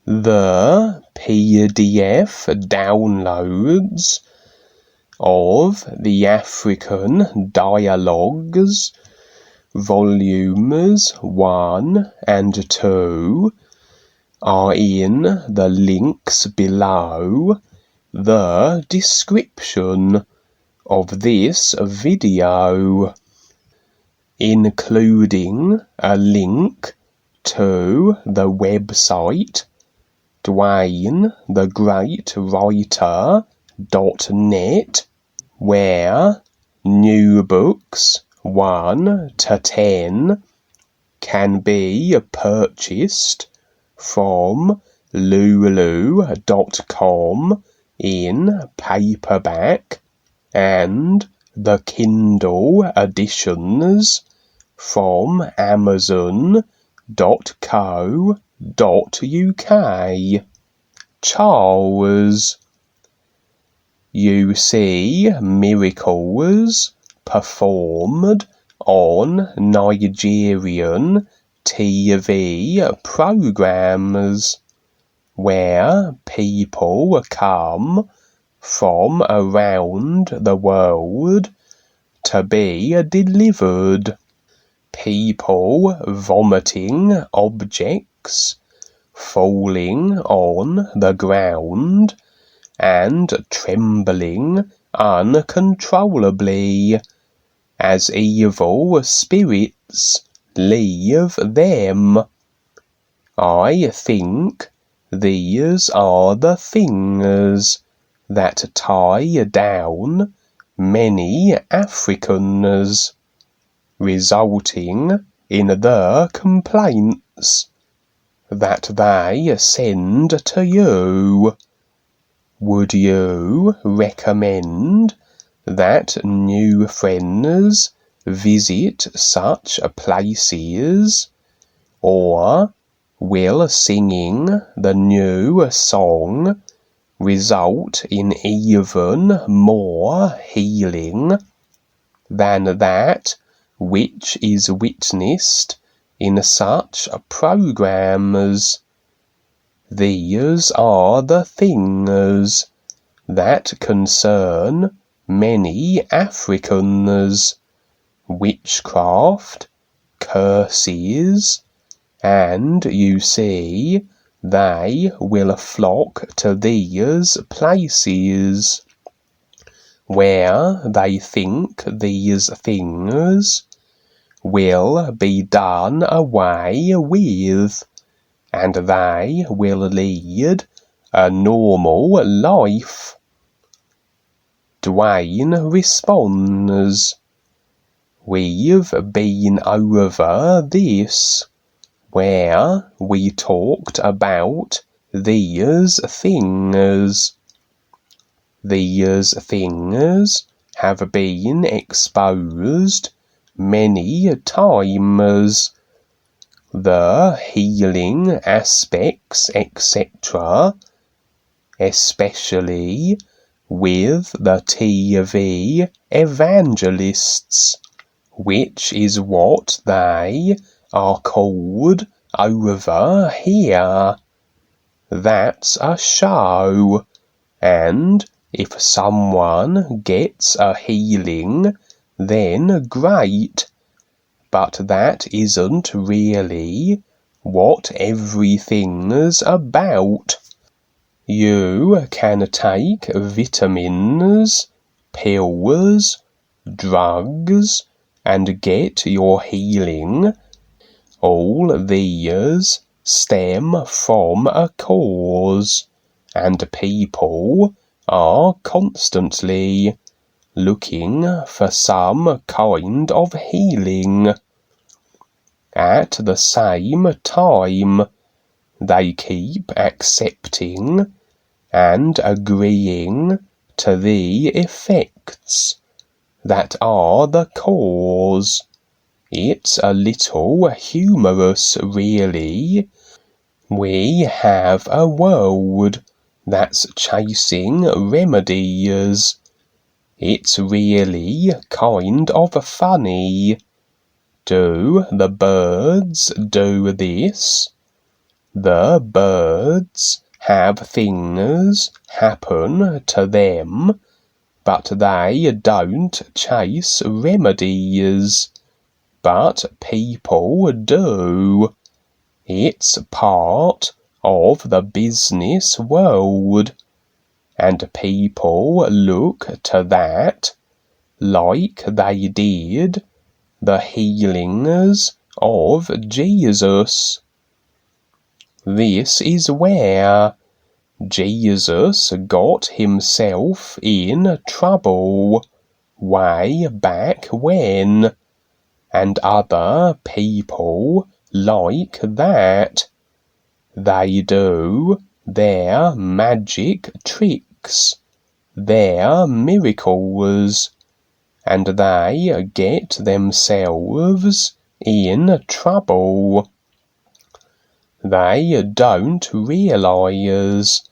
the PDF downloads of the African Dialogues, Volumes 1 and 2 are in the links below the description of this video, including a link to the website DuaneTheGreatWriter.net, where new books 1 to 10 can be purchased from lulu.com in paperback, and the Kindle editions from amazon.co.uk. Charles. You see miracles performed on Nigerian TV programs, where people come from around the world to be delivered. People vomiting objects, falling on the ground, and trembling uncontrollably as evil spirits leave them. I think these are the things that tie down many Africans, resulting in the complaints that they send to you. Would you recommend that new friends visit such places, or will singing the new song result in even more healing than that which is witnessed in such programs? These are the things that concern many Africans: witchcraft, curses, and you see, they will flock to these places where they think these things will be done away with, and they will lead a normal life. Duane responds, we've been over this, where we talked about these things. These things have been exposed many times. The healing aspects, etc., especially with the TV evangelists, which is what they are called over here. That's a show, and if someone gets a healing, then great, but that isn't really what everything's about. You can take vitamins, pills, drugs, and get your healing. All these stem from a cause, and people are constantly looking for some kind of healing. At the same time, they keep accepting and agreeing to the effects that are the cause. It's a little humorous, really. We have a world that's chasing remedies. It's really kind of funny. Do the birds do this? The birds have things happen to them, but they don't chase remedies. But people do. It's part of the business world, and people look to that like they did the healings of Jesus. This is where Jesus got himself in trouble way back when, and other people like that. They do their magic tricks, their miracles, and they get themselves in trouble. They don't realize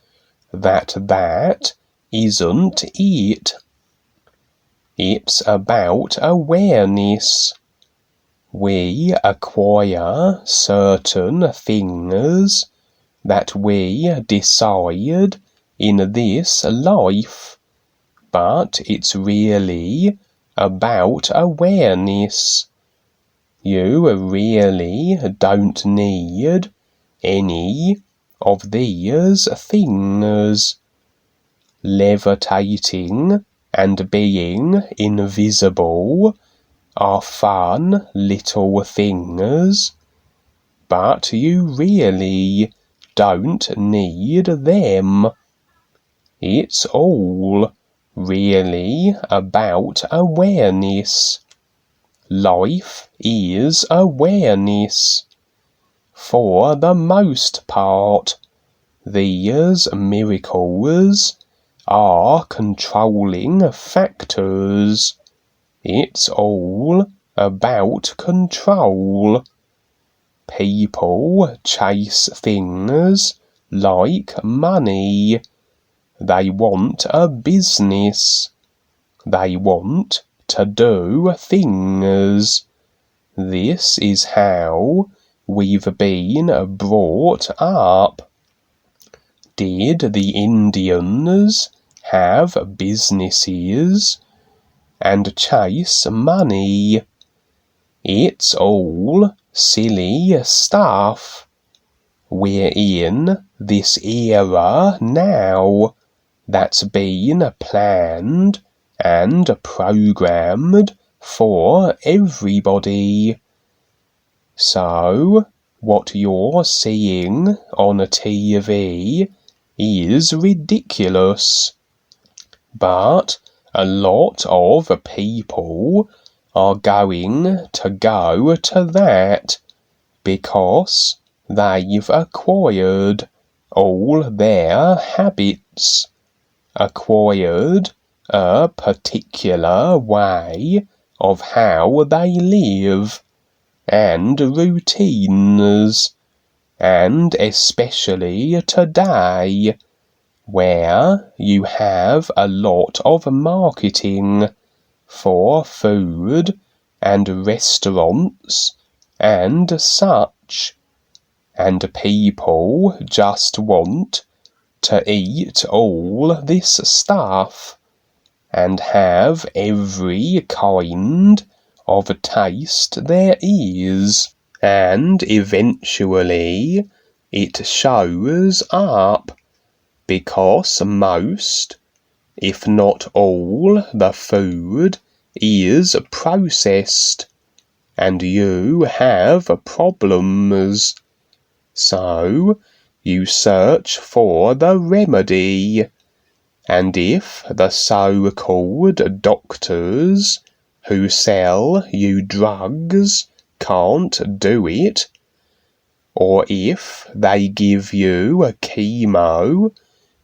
that that isn't it. It's about awareness. We acquire certain things that we decide in this life, but it's really about awareness. You really don't need any of these things. Levitating and being invisible are fun little things, but you really don't need them. It's all really about awareness. Life is awareness. For the most part, these miracles are controlling factors. It's all about control. People chase things like money. They want a business. They want to do things. This is how we've been brought up. Did the Indians have businesses and chase money? It's all silly stuff. We're in this era now that's been planned and programmed for everybody. So, what you're seeing on TV is ridiculous. But a lot of people are going to go to that because they've acquired all their habits, acquired a particular way of how they live, and routines, and especially today, where you have a lot of marketing for food and restaurants and such, and people just want to eat all this stuff and have every kind of taste there is, and eventually it shows up because most, if not all, the food is processed, and you have problems. So you search for the remedy, and if the so-called doctors who sell you drugs can't do it, or if they give you a chemo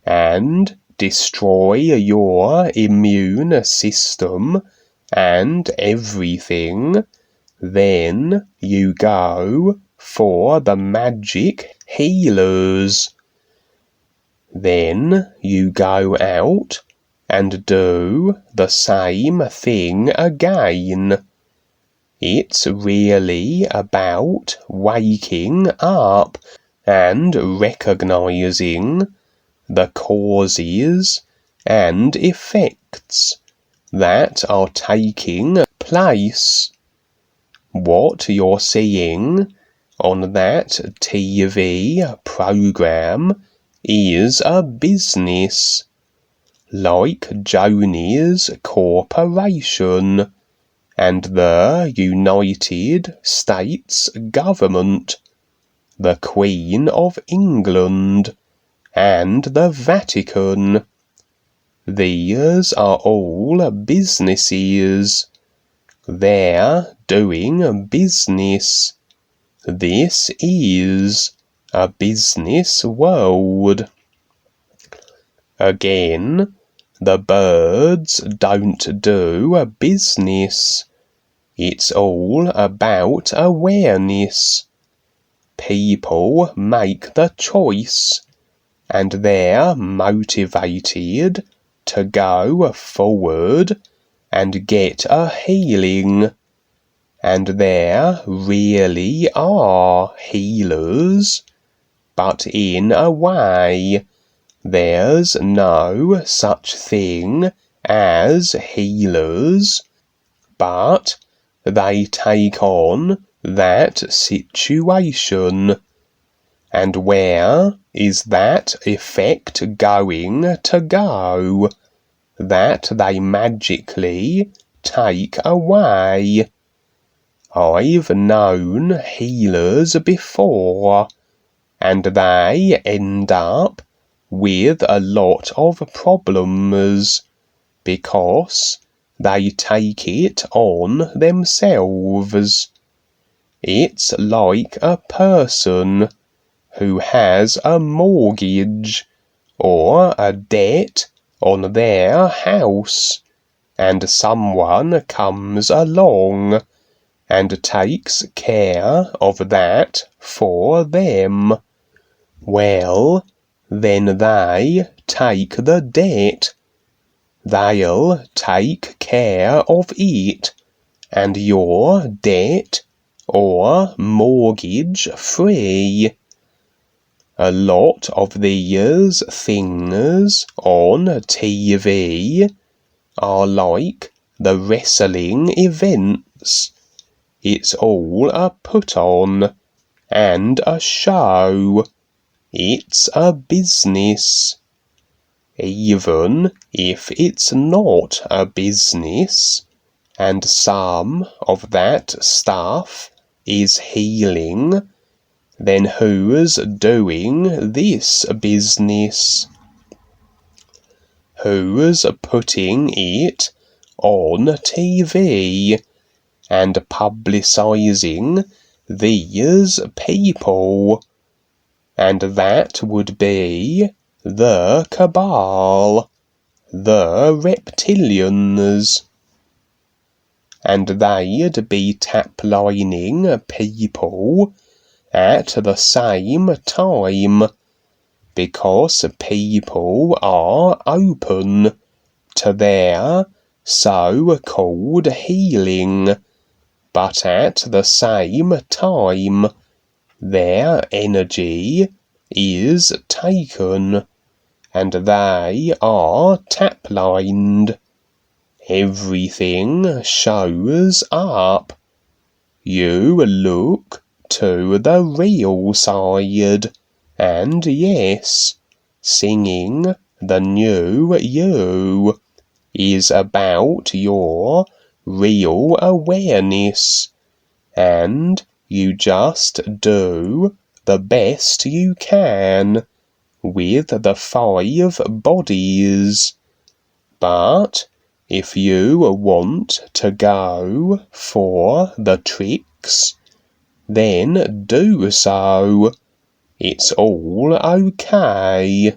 and destroy your immune system and everything, then you go for the magic healers. Then you go out and do the same thing again. It's really about waking up and recognizing the causes and effects that are taking place. What you're seeing on that TV program is a business, like Joni's corporation and the United States government, the Queen of England, and the Vatican. These are all businesses. They're doing business. This is a business world. Again, the birds don't do business. It's all about awareness. People make the choice, and they're motivated to go forward and get a healing. And there really are healers, but in a way, there's no such thing as healers, but they take on that situation. And where is that effect going to go that they magically take away? I've known healers before, and they end up with a lot of problems because they take it on themselves. It's like a person who has a mortgage or a debt on their house, and someone comes along and takes care of that for them. Well, then they take the debt. They'll take care of it, and you're debt or mortgage free. A lot of these things on TV are like the wrestling events. It's all a put-on and a show. It's a business. Even if it's not a business, and some of that stuff is healing, then who's doing this business? Who's putting it on TV and publicizing these people? And that would be the cabal, the reptilians. And they'd be taplining people at the same time, because people are open to their so-called healing, but at the same time their energy is taken, and they are taplined. Everything shows up. You look to the real side, and yes, singing the new you is about your real awareness, and you just do the best you can with the 5 bodies. But if you want to go for the tricks, then do so. It's all okay.